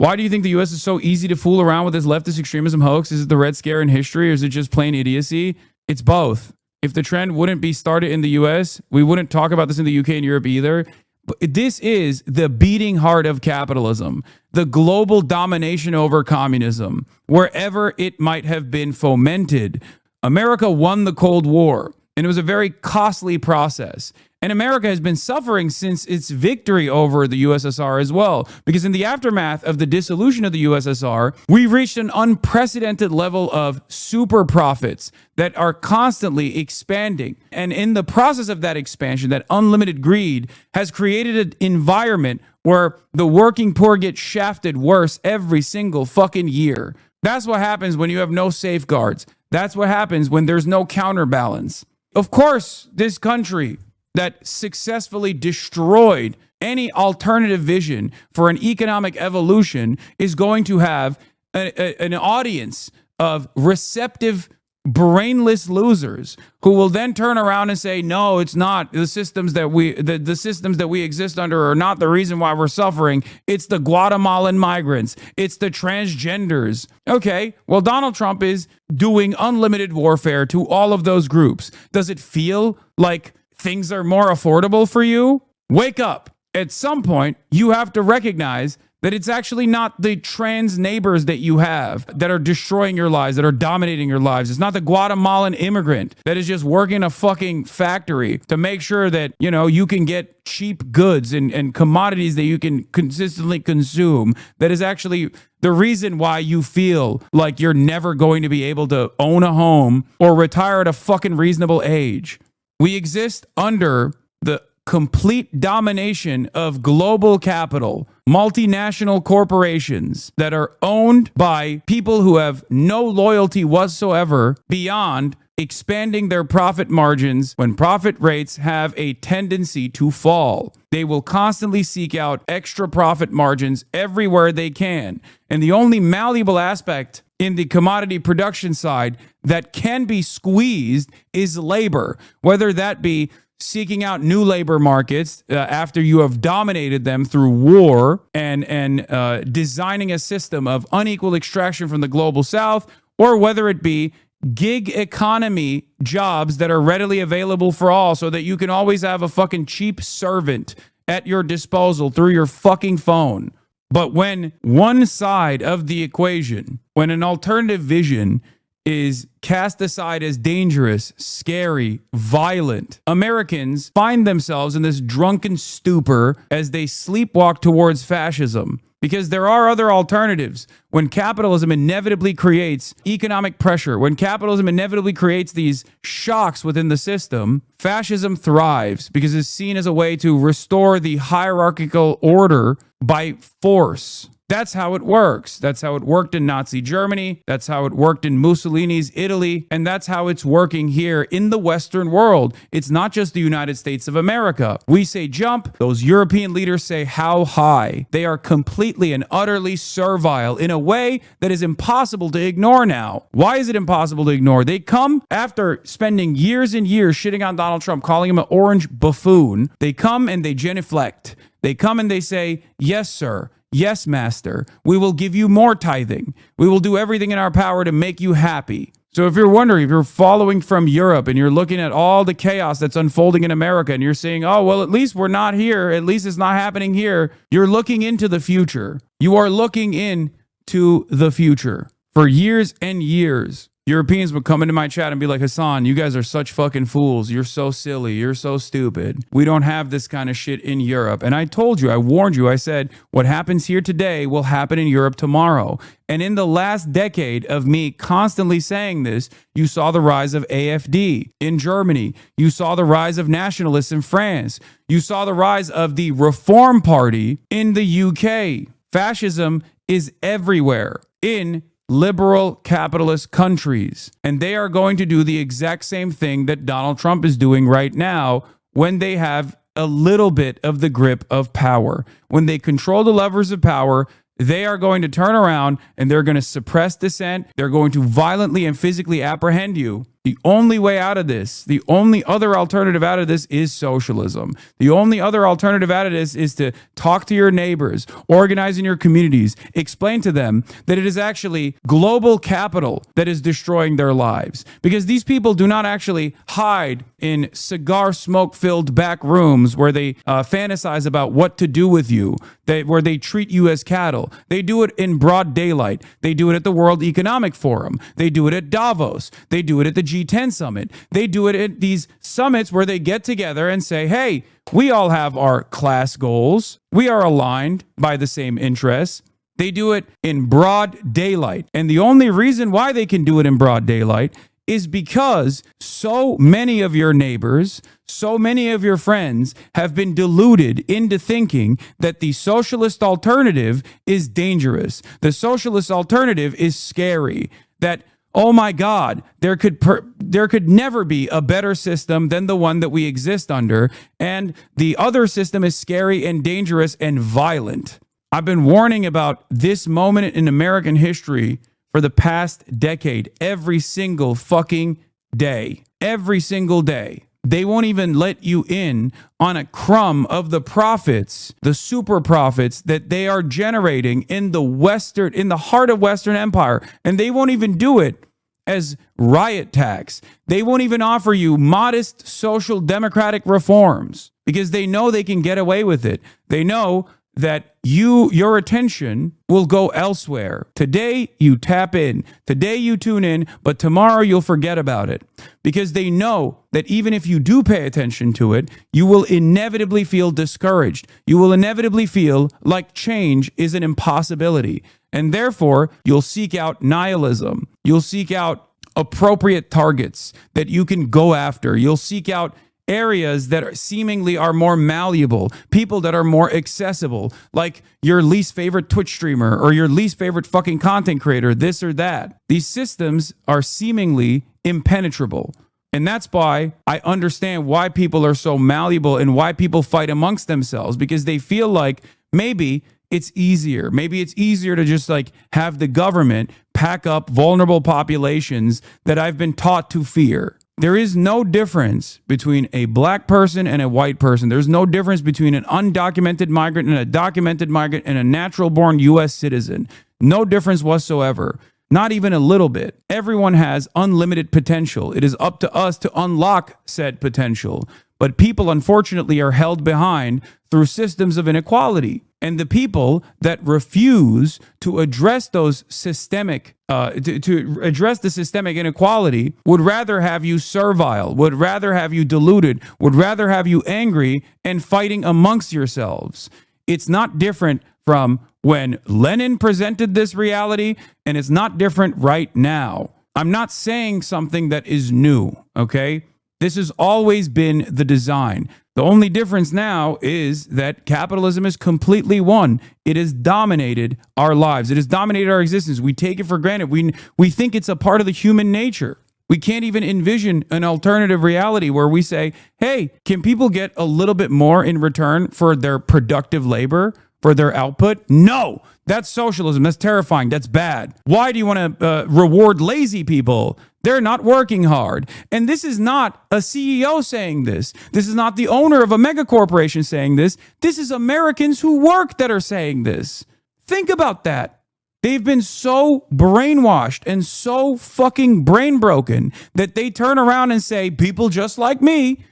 Why do you think the U.S. is so easy to fool around with this leftist extremism hoax? Is it the Red Scare in history, or is it just plain idiocy? It's both. If the trend wouldn't be started in the U.S., we wouldn't talk about this in the U.K. and Europe either. But this is the beating heart of capitalism, the global domination over communism, wherever it might have been fomented. America won the Cold War, and it was a very costly process. And America has been suffering since its victory over the USSR as well, because in the aftermath of the dissolution of the USSR, we reached an unprecedented level of super profits that are constantly expanding. And in the process of that expansion, that unlimited greed has created an environment where the working poor get shafted worse every single fucking year. That's what happens when you have no safeguards. That's what happens when there's no counterbalance. Of course, this country that successfully destroyed any alternative vision for an economic evolution is going to have an audience of receptive, brainless losers who will then turn around and say, no, it's not. The systems that we exist under are not the reason why we're suffering. It's the Guatemalan migrants. It's the transgenders. Okay, well, Donald Trump is doing unlimited warfare to all of those groups. Does it feel like things are more affordable for you? Wake up. At some point, you have to recognize that it's actually not the trans neighbors that you have that are destroying your lives, that are dominating your lives. It's not the Guatemalan immigrant that is just working a fucking factory to make sure that, you know, you can get cheap goods and commodities that you can consistently consume. That is actually the reason why you feel like you're never going to be able to own a home or retire at a fucking reasonable age. We exist under the complete domination of global capital, multinational corporations that are owned by people who have no loyalty whatsoever beyond expanding their profit margins when profit rates have a tendency to fall. They will constantly seek out extra profit margins everywhere they can. And the only malleable aspect in the commodity production side that can be squeezed is labor, whether that be seeking out new labor markets after you have dominated them through war and designing a system of unequal extraction from the global south, or whether it be gig economy jobs that are readily available for all so that you can always have a fucking cheap servant at your disposal through your fucking phone. But when one side of the equation, when an alternative vision is cast aside as dangerous, scary, violent, Americans find themselves in this drunken stupor as they sleepwalk towards fascism. Because there are other alternatives. When capitalism inevitably creates economic pressure, when capitalism inevitably creates these shocks within the system, fascism thrives because it's seen as a way to restore the hierarchical order by force. That's how it works. That's how it worked in Nazi Germany. That's how it worked in Mussolini's Italy. And that's how it's working here in the Western world. It's not just the United States of America. We say jump. Those European leaders say how high. They are completely and utterly servile in a way that is impossible to ignore now. Why is it impossible to ignore? They come after spending years and years shitting on Donald Trump, calling him an orange buffoon. They come and they genuflect. They come and they say, yes, sir. Yes, master, we will give you more tithing. We will do everything in our power to make you happy. So if you're wondering, if you're following from Europe and you're looking at all the chaos that's unfolding in America and you're saying, oh, well, at least we're not here. At least it's not happening here. You're looking into the future. You are looking into the future. For years and years, Europeans would come into my chat and be like, Hasan, you guys are such fucking fools. You're so silly. You're so stupid. We don't have this kind of shit in Europe. And I told you, I warned you, I said, what happens here today will happen in Europe tomorrow. And in the last decade of me constantly saying this, you saw the rise of AfD in Germany. You saw the rise of nationalists in France. You saw the rise of the Reform Party in the UK. Fascism is everywhere in liberal capitalist countries. And they are going to do the exact same thing that Donald Trump is doing right now when they have a little bit of the grip of power. When they control the levers of power, they are going to turn around and they're going to suppress dissent. They're going to violently and physically apprehend you. The only way out of this, the only other alternative out of this is socialism. The only other alternative out of this is to talk to your neighbors, organize in your communities, explain to them that it is actually global capital that is destroying their lives. Because these people do not actually hide in cigar smoke-filled back rooms where they fantasize about what to do with you, where they treat you as cattle. They do it in broad daylight. They do it at the World Economic Forum. They do it at Davos. They do it at the G10 summit. They do it at these summits where they get together and say, hey, we all have our class goals. We are aligned by the same interests. They do it in broad daylight. And the only reason why they can do it in broad daylight is because so many of your neighbors, so many of your friends have been deluded into thinking that the socialist alternative is dangerous. The socialist alternative is scary. That, oh my God, there could never be a better system than the one that we exist under, and the other system is scary and dangerous and violent. I've been warning about this moment in American history for the past decade, every single fucking day. Every single day. They won't even let you in on a crumb of the profits, the super profits that they are generating in the heart of Western Empire. And they won't even do it as riot tax. They won't even offer you modest social democratic reforms because they know they can get away with it. They know that your attention will go elsewhere. Today, you tap in. Today, you tune in, but tomorrow you'll forget about it. Because they know that even if you do pay attention to it, you will inevitably feel discouraged. You will inevitably feel like change is an impossibility. And therefore, you'll seek out nihilism. You'll seek out appropriate targets that you can go after. You'll seek out areas that seemingly are more malleable, people that are more accessible, like your least favorite Twitch streamer or your least favorite fucking content creator, this or that. These systems are seemingly impenetrable. And that's why I understand why people are so malleable and why people fight amongst themselves, because they feel like maybe it's easier. Maybe it's easier to just like have the government pack up vulnerable populations that I've been taught to fear. There is no difference between a black person and a white person. There's no difference between an undocumented migrant and a documented migrant and a natural-born U.S. citizen. No difference whatsoever. Not even a little bit. Everyone has unlimited potential. It is up to us to unlock said potential. But people, unfortunately, are held behind through systems of inequality. And the people that refuse to address those systemic, to address the systemic inequality would rather have you servile, would rather have you deluded, would rather have you angry and fighting amongst yourselves. It's not different from when Lenin presented this reality, and it's not different right now. I'm not saying something that is new, okay? This has always been the design. The only difference now is that capitalism is completely won. It has dominated our lives. It has dominated our existence. We take it for granted. We think it's a part of the human nature. We can't even envision an alternative reality where we say, hey, can people get a little bit more in return for their productive labor, for their output? No, that's socialism. That's terrifying. That's bad. Why do you want to reward lazy people? They're not working hard. And this is not a CEO saying this. This is not the owner of a mega corporation saying this. This is Americans who work that are saying this. Think about that. They've been so brainwashed and so fucking brain broken that they turn around and say, people just like me,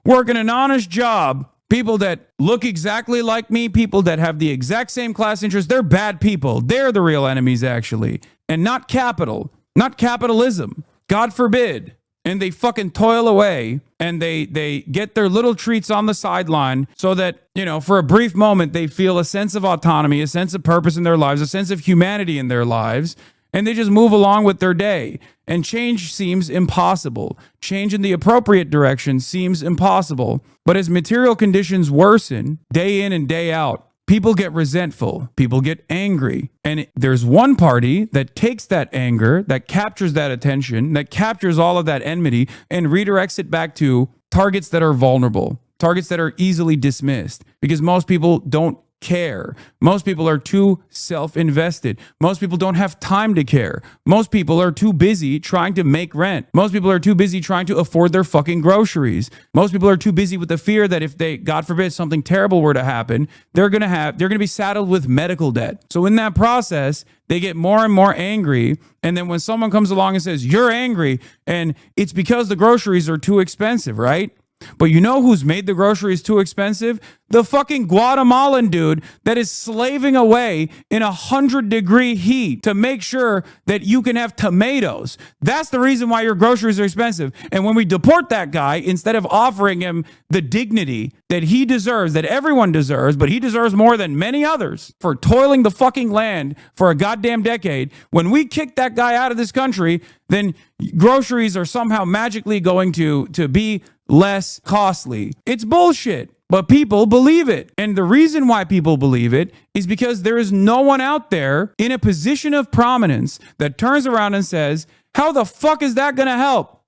working an honest job, people that look exactly like me, people that have the exact same class interests, they're bad people. They're the real enemies, actually. And not capital. Not capitalism, God forbid. And they fucking toil away and they get their little treats on the sideline so that, for a brief moment, they feel a sense of autonomy, a sense of purpose in their lives, a sense of humanity in their lives. And they just move along with their day. And change seems impossible. Change in the appropriate direction seems impossible. But as material conditions worsen day in and day out, people get resentful, people get angry, and there's one party that takes that anger, that captures that attention, that captures all of that enmity, and redirects it back to targets that are vulnerable, targets that are easily dismissed, because most people don't care. Most people are too self-invested. Most people don't have time to care. Most people are too busy trying to make rent. Most people are too busy trying to afford their fucking groceries. Most people are too busy with the fear that if they, God forbid, something terrible were to happen, they're going to be saddled with medical debt. So in that process, they get more and more angry. And then when someone comes along and says, you're angry, and it's because the groceries are too expensive, right? But you know who's made the groceries too expensive? The fucking Guatemalan dude that is slaving away in 100-degree heat to make sure that you can have tomatoes. That's the reason why your groceries are expensive. And when we deport that guy, instead of offering him the dignity that he deserves, that everyone deserves, but he deserves more than many others for toiling the fucking land for a goddamn decade, when we kick that guy out of this country, then groceries are somehow magically going to be less costly. It's bullshit, but people believe it. And the reason why people believe it is because there is no one out there in a position of prominence that turns around and says, how the fuck is that going to help?